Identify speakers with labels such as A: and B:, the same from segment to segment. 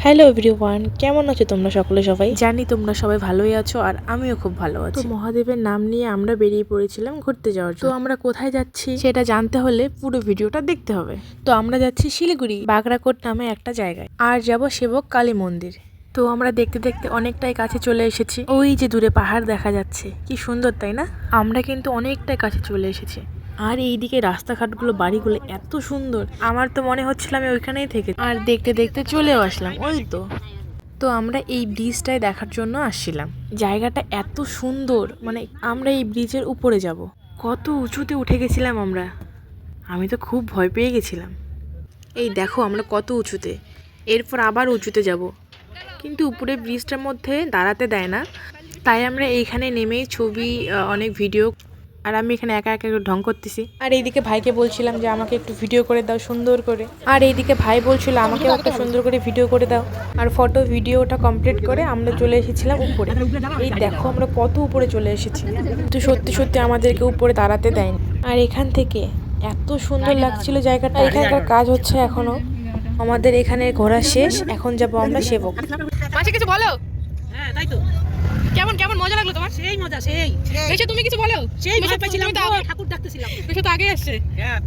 A: Hello everyone, কেমন আছো তোমরা সকলে? সবাই জানি তোমরা সবাই ভালোই আছো আর আমিও খুব ভালো আছি। তো মহাদেবের নাম নিয়ে আমরা বেরিয়ে পড়েছিলাম ঘুরতে যাওয়ার জন্য। তো আমরা কোথায় যাচ্ছি সেটা জানতে হলে পুরো ভিডিওটা দেখতে হবে। তো আমরা যাচ্ছি শিলিগুড়ি বাগরাকোট নামে একটা জায়গায়, আর যাব সেবক কালী মন্দির। তো আমরা দেখতে দেখতে অনেকটাই কাছে চলে এসেছি। ওই যে দূরে পাহাড় দেখা যাচ্ছে, কি সুন্দর তাই না? আমরা কিন্তু অনেকটাই কাছে চলে এসেছি। আর এইদিকে রাস্তাঘাটগুলো বাড়িগুলো এত সুন্দর, আমার তো মনে হচ্ছিল আমি ওইখানেই থেকে। আর দেখতে দেখতে চলেও আসলাম ওই তো। তো আমরা এই ব্রিজটাই দেখার জন্য আসছিলাম। জায়গাটা এত সুন্দর, মানে আমরা এই ব্রিজের উপরে যাব। কত উঁচুতে উঠে গেছিলাম আমরা, আমি তো খুব ভয় পেয়ে গেছিলাম। এই দেখো আমরা কত উঁচুতে, এরপর আবার উঁচুতে যাব, কিন্তু উপরে ব্রিজটার মধ্যে দাঁড়াতে দেয় না, তাই আমরা এইখানে নেমেই ছবি অনেক ভিডিও। আর আমি এখানে একা একা ঢং করতেছি। আর এইদিকে ভাইকে বলছিলাম যে আমাকে একটু ভিডিও করে দাও সুন্দর করে, আর এইদিকে ভাই বলছিল আমাকেও একটা সুন্দর করে ভিডিও করে দাও। আর ফটো ভিডিওটা কমপ্লিট করে আমরা চলে এসেছিলাম উপরে। এই দেখো আমরা কত উপরে চলে এসেছি, কিন্তু সত্যি সত্যি আমাদেরকে উপরে দাঁড়াতে দেয়নি। আর এখান থেকে এত সুন্দর লাগছিল জায়গাটা। এখানকার কাজ হচ্ছে এখনো, আমাদের এখানে ঘোরা শেষ, এখন যাব আমরা সেবক।
B: মাসি কিছু বলো।
C: হ্যাঁ তাই তো।
B: কেমন কেমন মজা লাগলো তোমার?
C: সেই মজা সেই।
B: এসে তুমি কিছু বলো।
C: সেই ভয় পাইছিলাম তো, ঠাকুর ডাকতেছিলাম।
B: এসে তো আগে আসছে।
C: হ্যাঁ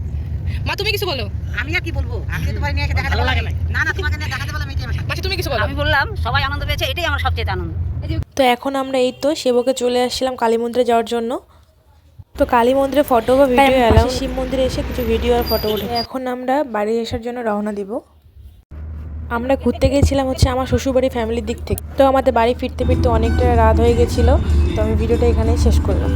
B: মা তুমি কিছু বলো।
C: আমি আর কি বলবো, আমি তো তোমার নিয়ে এসে দেখাতে পারলাম না। না তোমাকে নিয়ে দেখাতে পারলাম এটাই আমার।
B: মাসি তুমি কিছু বলো।
D: আমি বললাম সবাই আনন্দ পেয়েছে, এটাই আমার সবচেয়ে আনন্দ।
A: তো এখন আমরা এই তো সেবকে চলে আসছিলাম কালী মন্দিরে যাওয়ার জন্য। তো কালী মন্দিরে ফটো বা ভিডিও এলাম, শিব মন্দিরে এসে কিছু ভিডিও আর ফটো উঠে। এখন আমরা বাড়ি আসার জন্য রওনা দিব। আমরা ঘুরতে গেছিলাম হচ্ছে আমার শ্বশুরবাড়ি ফ্যামিলির দিক থেকে। তো আমাদের বাড়ি ফিরতে ফিরতে অনেকটা রাত হয়ে গেছিলো। তো আমি ভিডিওটা এখানেই শেষ করলাম।